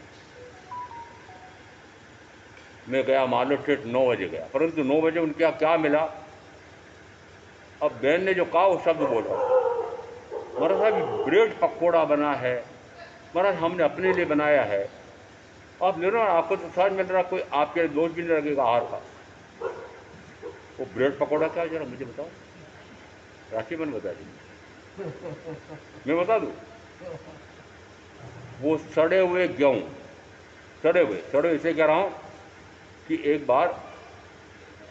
मैं गया, मान लो ठीक 9 बजे गया, परंतु 9 बजे उनके यहाँ क्या मिला? अब बहन ने जो कहा वो शब्द बोला, महाराज साहब ब्रेड पकौड़ा बना है, महाराज हमने अपने लिए बनाया है। आप ले लो, आपको तो समझ मिल रहा, कोई आपके दोष भी नहीं लगेगा आहार का। वो ब्रेड पकौड़ा क्या है जरा मुझे बताओ, राशि मन बता दीजिए, मैं बता दूं। वो सड़े हुए गेहूं, सड़े हुए इसलिए कह रहा हूँ कि एक बार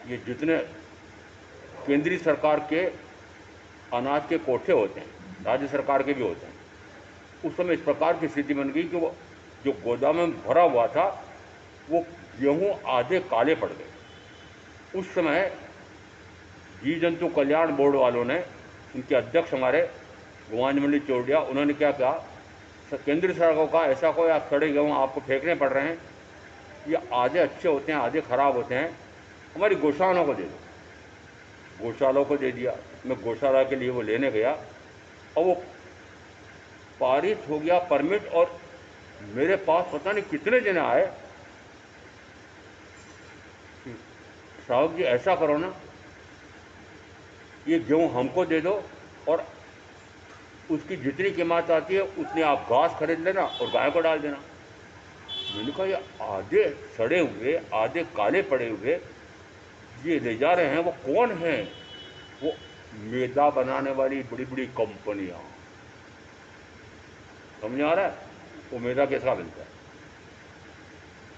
ये जितने केंद्रीय सरकार के अनाज के कोठे होते हैं, राज्य सरकार के भी होते हैं, उस समय इस प्रकार की स्थिति बन गई कि वो जो गोदाम में भरा हुआ था वो गेहूं आधे काले पड़ गए। उस समय जीव जंतु कल्याण बोर्ड वालों ने, उनके अध्यक्ष हमारे गुमांजमल्ली चौड़िया, उन्होंने क्या कहा, केंद्र सरकार का ऐसा कोई आप सड़े गेहूँ आपको फेंकने पड़ रहे हैं, ये आधे अच्छे होते हैं आधे खराब होते हैं, हमारी गौशालों को दे दो। गौशालों को दे दिया। मैं गौशाला के लिए वो लेने गया और वो पारित हो गया परमिट, और मेरे पास पता नहीं कितने जने आए, साहब जी ऐसा करो ना, ये गेहूँ हमको दे दो और उसकी जितनी कीमत आती है उतनी आप घास खरीद लेना और गाय को डाल देना। मैंने कहा ये आधे सड़े हुए आधे काले पड़े हुए ये ले जा रहे हैं, वो कौन है? वो मैदा बनाने वाली बड़ी बड़ी कंपनियां। समझ आ रहा है वो मैदा कैसा बनता है?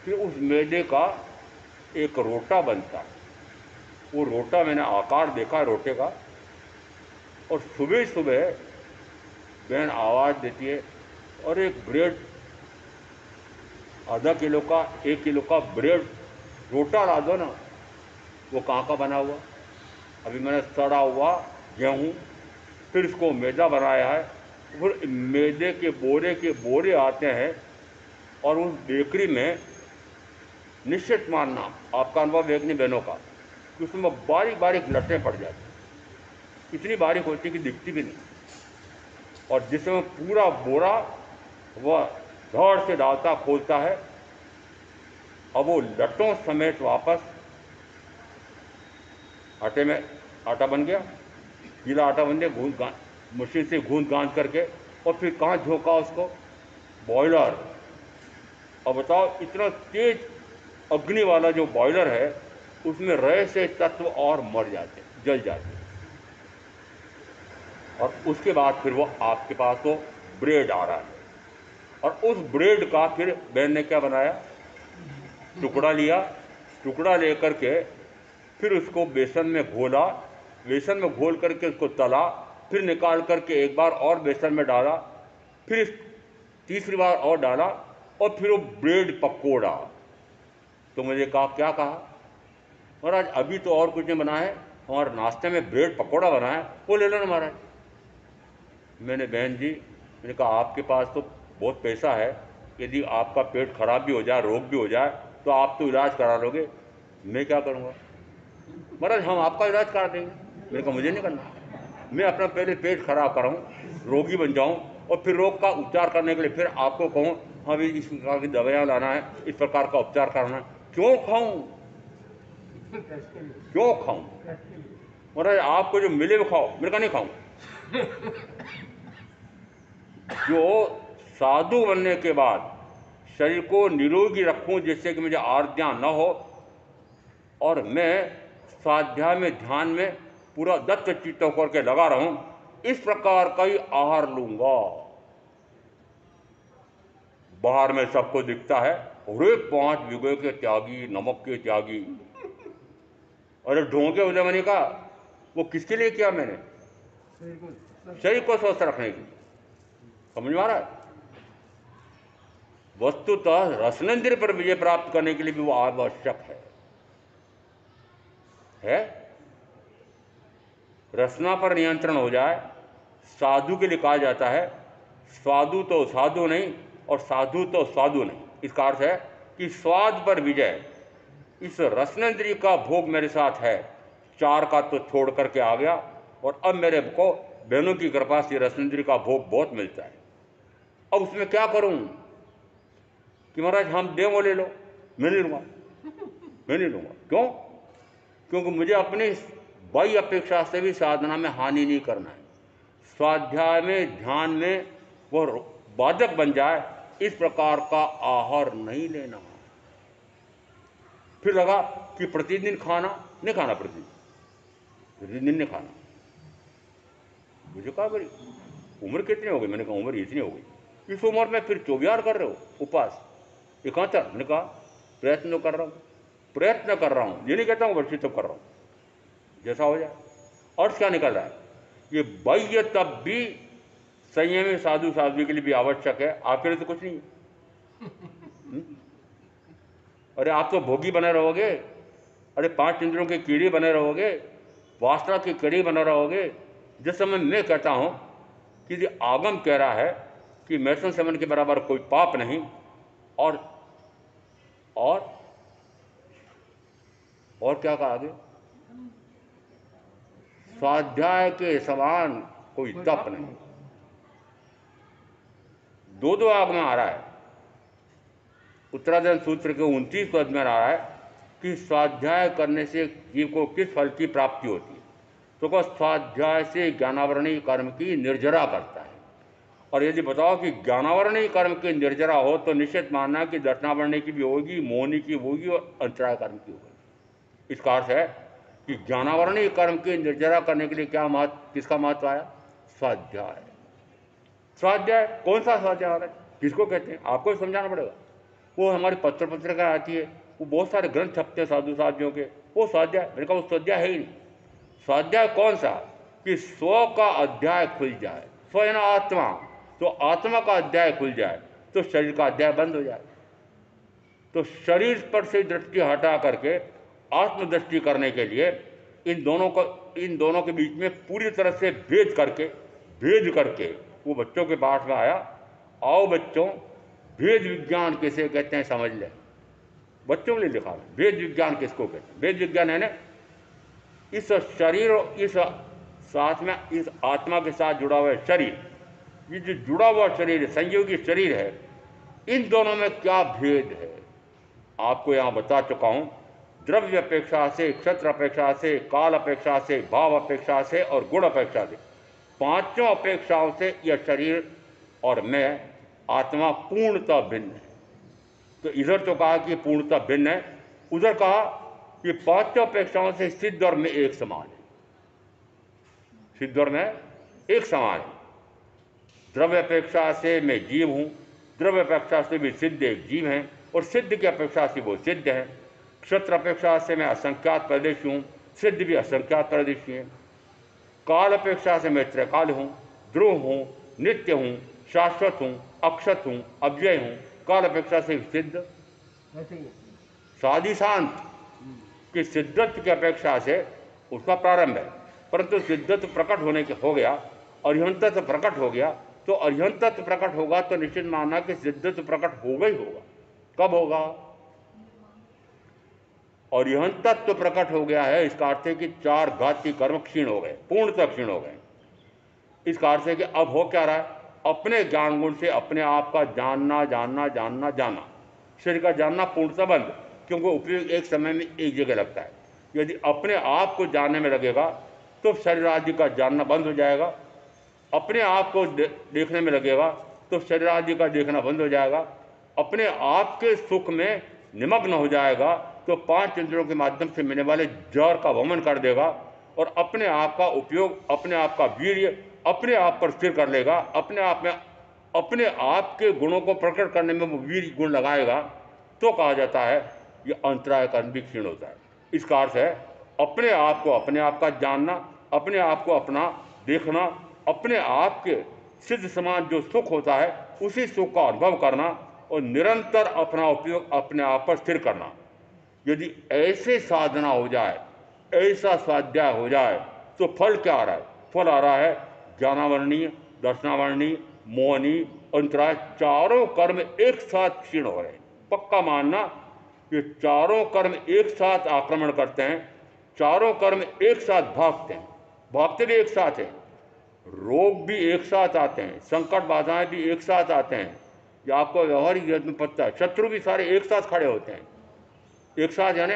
फिर उस मैदे का एक रोटा बनता है। वो रोटा मैंने आकार देखा रोटे का, और सुबह सुबह बहन आवाज़ देती है, और एक ब्रेड आधा किलो का 1 किलो का ब्रेड रोटा ला दो ना। वो कहाँ का बना हुआ? अभी मैंने सड़ा हुआ गेहूँ फिर इसको मैदा बनाया है, फिर मैदे के बोरे आते हैं, और उस बेकरी में निश्चित मानना आपका अनुभव देखने बहनों का कि उसमें बारीक बारीक लट्टें पड़ जाती, इतनी बारीक होती कि दिखती भी नहीं, और जिसमें पूरा बोरा वह धड़ से डालता खोलता है, अब वो लट्टों समेत वापस आटे में आटा बन गया, गीला आटा बन गया, मशीन से गूंद गांज करके, और फिर कहाँ झोंका उसको? बॉयलर। अब बताओ इतना तेज अग्नि वाला जो बॉयलर है उसमें रह से तत्व और मर जाते, जल जाते, और उसके बाद फिर वो आपके पास तो ब्रेड आ रहा है, और उस ब्रेड का फिर बहन ने क्या बनाया? टुकड़ा लिया, टुकड़ा लेकर के फिर उसको बेसन में घोला, बेसन में घोल करके उसको तला, फिर निकाल करके एक बार और बेसन में डाला, फिर तीसरी बार और डाला, और फिर वो ब्रेड पकोड़ा। तो मुझे कहा, क्या कहा? महाराज अभी तो और कुछ नहीं बना है, हमारे नाश्ते में ब्रेड पकोड़ा बना है, वो ले लो ना महाराज। मैंने बहन जी, मैंने कहा आपके पास तो बहुत पैसा है, यदि आपका पेट खराब भी हो जाए, रोग भी हो जाए, तो आप तो इलाज करा लोगे, मैं क्या करूँगा? महाराज हम आपका इलाज करा देंगे। मैंने कहा मुझे नहीं करना, मैं अपना पहले पेट खराब कराऊँ, रोगी बन जाऊँ, और फिर रोग का उपचार करने के लिए फिर आपको कहूँ हाँ भाई इस प्रकार की दवाइयाँ लाना है, इस प्रकार का उपचार करना है। क्यों खाऊं? क्यों खाऊं? महाराज आपको जो मिले वो खाओ। मेरे का नहीं खाऊं। जो साधु बनने के बाद शरीर को निरोगी रखूं जिससे कि मुझे आर्द्या न हो, और मैं स्वाध्याय में ध्यान में पूरा दत्त चित्त होकर के लगा रहूं, इस प्रकार का ही आहार लूंगा। बाहर में सबको दिखता है अरे 5 बीघे के त्यागी, नमक के त्यागी। अरे ढोंगे उदयमनी का वो किसके लिए किया मैंने? शरीर को स्वस्थ रखने के लिए। समझ में आ रहा है? वस्तुतः रसनेंद्रिय पर विजय प्राप्त करने के लिए भी वो आवश्यक है? रसना पर नियंत्रण हो जाए, साधु के लिए कहा जाता है स्वादु तो साधु नहीं और साधु तो साधु नहीं। इसका अर्थ है कि स्वाद पर विजय। इस रसनेंद्रिय का भोग मेरे साथ है, 4 का तो छोड़ करके आ गया, और अब मेरे को बहनों की कृपा से रसनेंद्रिय का भोग बहुत मिलता है। अब उसमें क्या करूं कि महाराज हम दे वो ले लो, मैं नहीं लूँगा, मैं नहीं लूँगा। क्यों? क्योंकि मुझे अपनी बाह्य अपेक्षा से भी साधना में हानि नहीं करना है। स्वाध्याय में ध्यान में वो बाधक बन जाए इस प्रकार का आहार नहीं लेना। फिर लगा कि प्रतिदिन खाना नहीं खाना, प्रतिदिन नहीं खाना। मुझे कहा भाई उम्र कितनी हो गई? मैंने कहा उम्र इतनी हो गई। इस उम्र में फिर 24 कर रहे हो उपवास? एकांतर, मैंने कहा प्रयत्न कर रहा हूँ, प्रयत्न कर रहा हूँ, ये नहीं कहता हूँ वर्षित तो कर रहा हूँ, जैसा हो जाए। अर्थ क्या निकल रहा है? ये बाह्य तब भी संयमी साधु साध्वी के लिए भी आवश्यक है, आपके लिए तो कुछ नहीं है। अरे आप तो भोगी बने रहोगे, अरे 5 इंद्रियों के कीड़े बने रहोगे, वासना की कड़ी बने रहोगे। जिस समय मैं कहता हूँ कि आगम कह रहा है कि मैथुन सेवन के बराबर कोई पाप नहीं, और क्या कहा आगे? स्वाध्याय के समान कोई तप नहीं। दो आगम आ रहा है। उत्तराधन सूत्र के 29 पद में आ रहा है कि स्वाध्याय करने से जीव को किस फल की प्राप्ति होती है। तो वह स्वाध्याय से ज्ञानावरणीय कर्म की निर्जरा करता है। और यदि बताओ कि ज्ञानावरणीय कर्म की निर्जरा हो तो निश्चित मानना कि दर्शनावरणीय की भी होगी, मोहनी की होगी और अंतराय कर्म की होगी। इसका अर्थ है कि ज्ञानावरणीय कर्म की निर्जरा करने के लिए क्या महत्व, किसका महत्व आया? स्वाध्याय। स्वाध्याय कौन सा स्वाध्याय आ रहा है, किसको कहते हैं, आपको समझाना पड़ेगा। वो हमारी पत्र पत्रिका आती है, वो बहुत सारे ग्रंथ छपते हैं साधु साधियों के, वो स्वाध्याय। मैंने कहा वो स्वाध्याय है ही नहीं। स्वाध्याय कौन सा? कि स्व का अध्याय खुल जाए, स्व यानी आत्मा, तो आत्मा का अध्याय खुल जाए तो शरीर का अध्याय बंद हो जाए। तो शरीर पर से दृष्टि हटा करके आत्मदृष्टि करने के लिए इन दोनों के बीच में पूरी तरह से भेद करके वो बच्चों के पाठ में आया, आओ बच्चों भेद विज्ञान किसे कहते हैं समझ ले। बच्चों के लिए लिखा है भेद विज्ञान किसको कहते हैं। भेद विज्ञान है ना, इस शरीर और इस साथ में इस आत्मा के साथ जुड़ा हुआ शरीर, ये जो जुड़ा हुआ शरीर है, संयोगी शरीर है, इन दोनों में क्या भेद है आपको यहाँ बता चुका हूँ। द्रव्य अपेक्षा से, क्षत्र अपेक्षा से, काल अपेक्षा से, भाव अपेक्षा से और गुण अपेक्षा से, 5 अपेक्षाओं से यह शरीर और मैं आत्मा पूर्णतः भिन्न है। तो इधर तो कहा कि पूर्णतः भिन्न है, उधर कहा कि 5 अपेक्षाओं से सिद्ध और मैं एक समान है। सिद्ध और मैं एक समान है। द्रव्य अपेक्षा से मैं जीव हूँ, द्रव्य अपेक्षा से भी सिद्ध एक जीव है और सिद्ध की अपेक्षा से वो सिद्ध है। क्षत्र अपेक्षा से मैं असंख्यात प्रदेशी हूँ, सिद्ध भी असंख्यात प्रदेशी है। काल अपेक्षा से मैं त्रैकाल हूँ, ध्रुव हूँ, नित्य हूँ, शाश्वत हूँ, अक्षत हूँ, अव्यय हूँ। काल अपेक्षा से सिद्ध साधी शांत कि सिद्धत्व की अपेक्षा से उसका प्रारंभ है, परंतु सिद्धत्व प्रकट होने के हो गया, अरिहंतत्व प्रकट हो गया, तो अरिहंतत्व प्रकट होगा तो निश्चित मानना कि सिद्धत्व प्रकट होगा ही होगा। कब होगा? अरिहंतत्व प्रकट हो गया है, इसका अर्थ है कि 4 घाती कर्म क्षीण हो गए, पूर्णतः क्षीण हो गए। इसका अर्थ है कि अब हो क्या रहा है? अपने ज्ञान गुण से अपने आप का जानना जानना जानना जाना, शरीर का जानना पूर्णतः बंद, क्योंकि उपयोग एक समय में एक जगह लगता है। यदि अपने आप को जानने में लगेगा तो शरीर आदि का जानना बंद हो जाएगा, अपने आप को देखने में लगेगा तो शरीर आदि का देखना बंद हो जाएगा, अपने आप के सुख में निमग्न हो जाएगा तो 5 इंद्रियों के माध्यम से मिलने वाले जड़ का वमन कर देगा और अपने आप का उपयोग, अपने आप का वीर्य अपने आप पर स्थिर कर लेगा, अपने आप में अपने आप के गुणों को प्रकट करने में वो वीर गुण लगाएगा। तो कहा जाता है ये अंतराय कर्म भी क्षीण होता है। इसका अर्थ है अपने आप को अपने आप का जानना, अपने आप को अपना देखना, अपने आप के सिद्ध समान जो सुख होता है उसी सुख का अनुभव करना और निरंतर अपना उपयोग अपने आप पर स्थिर करना। यदि ऐसे साधना हो जाए, ऐसा स्वाध्याय हो जाए तो फल क्या आ रहा है? फल आ रहा है ज्ञानावरणीय, दर्शनावरणीय, मोहनी, अंतराय, चारों कर्म एक साथ क्षीण हो रहे हैं। पक्का मानना ये चारों कर्म एक साथ आक्रमण करते हैं, चारों कर्म एक साथ भागते हैं, भागते भी एक साथ हैं, रोग भी एक साथ आते हैं, संकट बाधाएं भी एक साथ आते हैं। ये आपको व्यवहारिक जीवन में पता है, शत्रु भी सारे एक साथ खड़े होते हैं। एक साथ यानी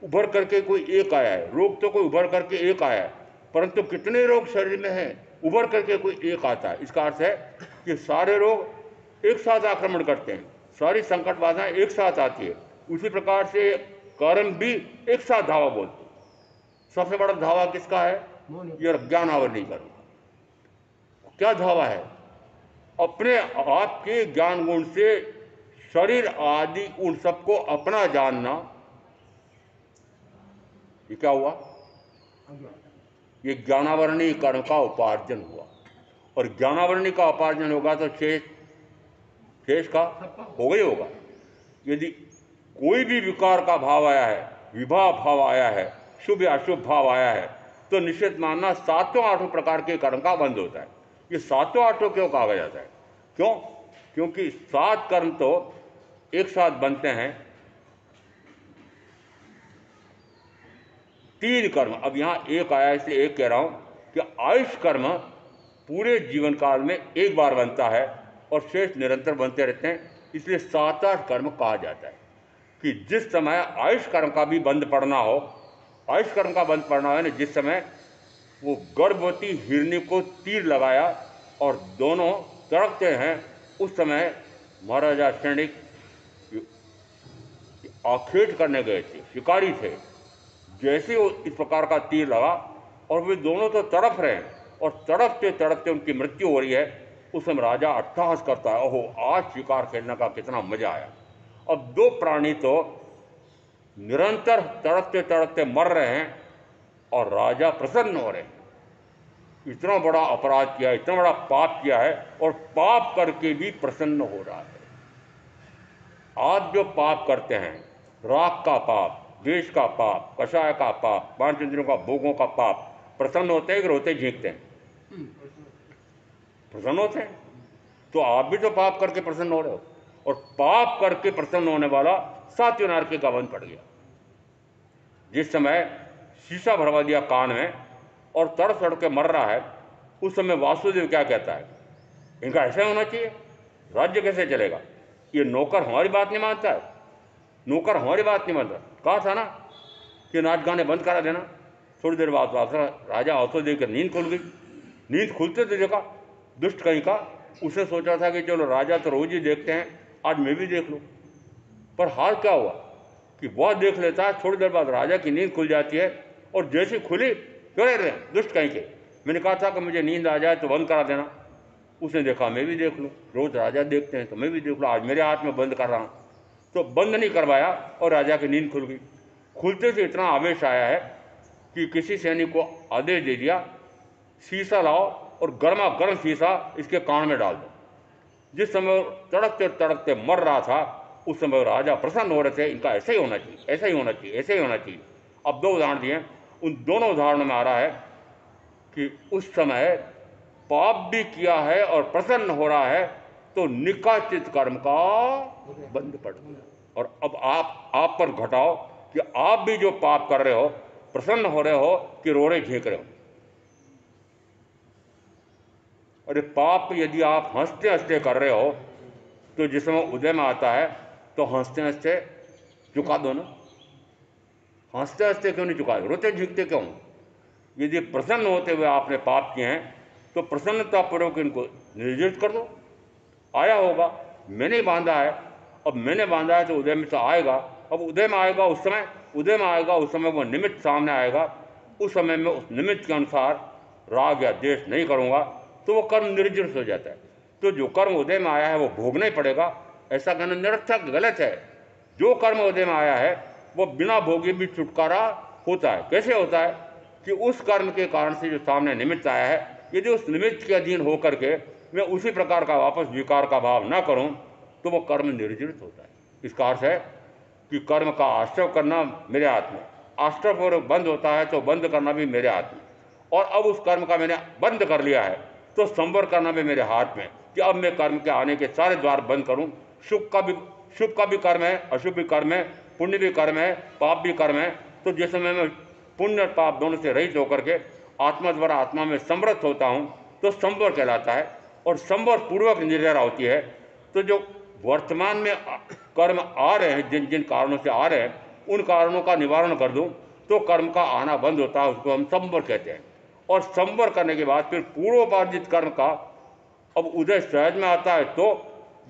उभर करके कोई एक आया है, रोग तो कोई उभर करके एक आया है, परंतु कितने रोग शरीर में हैं, उभर करके कोई एक आता है। इसका अर्थ है कि सारे रोग एक साथ आक्रमण करते हैं, सारी संकट बाधाएं एक साथ आती है। उसी प्रकार से कर्म भी एक साथ धावा बोलते हैं। सबसे बड़ा धावा किसका है? ये ज्ञानावरणीय कर्म। क्या धावा है? अपने आप के ज्ञान गुण से शरीर आदि उन सबको अपना जानना, ये क्या हुआ? ये ज्ञानावरणी कर्म का उपार्जन हुआ। और ज्ञानावरणी का उपार्जन होगा तो शेष का होगा ही होगा। यदि कोई भी विकार का भाव आया है, विभाव भाव आया है, शुभ या अशुभ भाव आया है, तो निश्चित मानना सातों आठों प्रकार के कर्म का बंध होता है। ये सातों आठों क्यों कहा जाता है? क्यों? क्योंकि 7 कर्म तो एक साथ बनते हैं। 3 कर्म, अब यहाँ एक आया इसलिए एक कह रहा हूं कि आयुष कर्म पूरे जीवन काल में एक बार बनता है और शेष निरंतर बनते रहते हैं, इसलिए 7-8 कर्म कहा जाता है। कि जिस समय आयुष कर्म का भी बंद पड़ना हो, आयुष कर्म का बंद पड़ना है ना, जिस समय वो गर्भवती हिरनी को तीर लगाया और दोनों तड़पते हैं, उस समय महाराजा सैनिक आखेट करने गए थे, शिकारी थे। जैसे वो इस प्रकार का तीर लगा और वे दोनों तो तड़प रहे हैं और तड़पते तड़पते उनकी मृत्यु हो रही है, उस समय राजा अट्टहास करता है, ओहो आज शिकार खेलने का कितना मजा आया। अब 2 प्राणी तो निरंतर तड़पते तड़पते मर रहे हैं और राजा प्रसन्न हो रहे हैं। इतना बड़ा अपराध किया है, इतना बड़ा पाप किया है और पाप करके भी प्रसन्न हो रहा है। आप जो पाप करते हैं, राग का पाप, द्वेष का पाप, कषाय का पाप, 5 इंद्रियों का भोगों का पाप, प्रसन्न होते हैं कि रोते झींकते हैं? प्रसन्न होते हैं। तो आप भी तो पाप करके प्रसन्न हो रहे हो, और पाप करके प्रसन्न होने वाला सात्विक नारकी का बंध पड़ गया। जिस समय शीशा भरवा दिया कान में और तड़प तड़प के मर रहा है, उस समय वासुदेव क्या कहता है? इनका ऐसा होना चाहिए, राज्य कैसे चलेगा? ये नौकर हमारी बात नहीं मानता है, नौकर हमारी बात नहीं मानता। कहा था ना कि नाच गाने बंद करा देना। थोड़ी देर बाद राजा वासुदेव की नींद खुल गई। नींद खुलते थे देखा दुष्ट कहीं का, उसने सोचा था कि चलो राजा तो रोज ही देखते हैं, आज मैं भी देख लूँ। पर हाल क्या हुआ कि वह देख लेता है, थोड़ी देर बाद राजा की नींद खुल जाती है और जैसे खुली, क्यों रहे दुष्ट कहीं के, मैंने कहा था कि मुझे नींद आ जाए तो बंद करा देना। उसने देखा मैं भी देख लूँ, रोज राजा देखते हैं तो मैं भी देख लूँ, आज मेरे हाथ में बंद कर रहा हूँ। तो बंद नहीं करवाया और राजा की नींद खुल गई। खुलते से इतना आवेश आया है कि किसी सैनिक को आदेश दे दिया, शीशा लाओ और गर्मा गर्म शीशा इसके कान में डाल दो। जिस समय तड़कते तड़कते मर रहा था, उस समय राजा प्रसन्न हो रहे थे, इनका ऐसा ही होना चाहिए, ऐसा ही होना चाहिए, ऐसा ही होना चाहिए। अब 2 उदाहरण दिए, उन दोनों उदाहरणों में आ रहा है कि उस समय पाप भी किया है और प्रसन्न हो रहा है, तो निकाचित कर्म का बंद पड़ गया। और अब आप पर घटाओ कि आप भी जो पाप कर रहे हो, प्रसन्न हो रहे हो कि रो रहे झेंक रहे हो। अरे पाप यदि आप हंसते हंसते कर रहे हो, तो जिस समय उदय में आता है तो हंसते हंसते चुका दो ना। हंसते हंसते क्यों नहीं चुका, रोते झींकते क्यों? यदि प्रसन्न होते हुए आपने पाप किए हैं तो प्रसन्नतापूर्वक इनको निर्जित कर दो। आया होगा, मैंने बांधा है, अब मैंने बांधा है तो उदय में तो आएगा। अब उदय में आएगा, उस समय उदय में आएगा, उस समय वो निमित्त सामने आएगा। उस समय में उस निमित्त के अनुसार राग या द्वेष नहीं करूँगा तो वो कर्म निर्जित हो जाता है। तो जो कर्म उदय में आया है वो भोगना ही पड़ेगा, ऐसा कहना निरर्थक गलत है। जो कर्म उदय में आया है वो बिना भोगे भी छुटकारा होता है। कैसे होता है कि उस कर्म के कारण से जो सामने निमित्त आया है, यदि उस निमित्त के अधीन होकर के मैं उसी प्रकार का वापस विकार का भाव ना करूं तो वो कर्म निर्जित होता है। इसका अर्थ है कि कर्म का आश्रय करना मेरे हाथ में, आश्रय पूर्वक बंद होता है तो बंद करना भी मेरे हाथ में। और अब उस कर्म का मैंने बंद कर लिया है तो संवर करना भी मेरे हाथ में, कि अब मैं कर्म के आने के सारे द्वार बंद करूं। शुभ का भी कर्म है, अशुभ भी कर्म है, पुण्य भी कर्म है, पाप भी कर्म है। तो जिस समय मैं पुण्य और पाप दोनों से रहित होकर के आत्मा द्वारा आत्मा में समृद्ध होता हूं तो संवर कहलाता है। और संवर पूर्वक निर्जरा होती है। तो जो वर्तमान में कर्म आ रहे हैं, जिन जिन कारणों से आ रहे हैं, उन कारणों का निवारण कर दूं तो कर्म का आना बंद होता है, उसको हम संवर कहते हैं। और संवर करने के बाद फिर पूर्वोपार्जित कर्म का अब उदय सहज में आता है तो,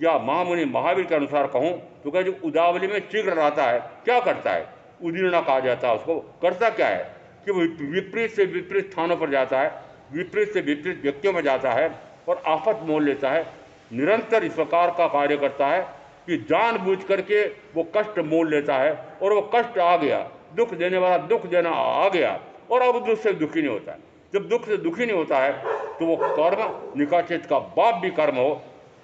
या महामुनि महावीर के अनुसार कहूँ तो क्या जो उदावली में शीघ्र रहता है, क्या करता है? उदीर्णा कहा जाता है उसको। करता क्या है कि वो विपरीत से विपरीत स्थानों पर जाता है, विपरीत से विपरीत व्यक्तियों में जाता है और आफत मोल लेता है। निरंतर इस प्रकार का कार्य करता है कि जानबूझ करके वो कष्ट मोल लेता है और वो कष्ट आ गया, दुख देने वाला दुख देना आ गया और अब दुख से दुखी नहीं होता है। जब दुख से दुखी नहीं होता है तो वो कर्म निकाचित का बाप भी कर्म हो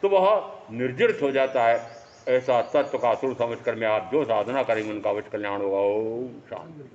तो वह निर्जरित हो जाता है। ऐसा तत्व का असुर समझ कर में आप जो साधना करेंगे उनका अवश्य कल्याण होगा। ओम शांति।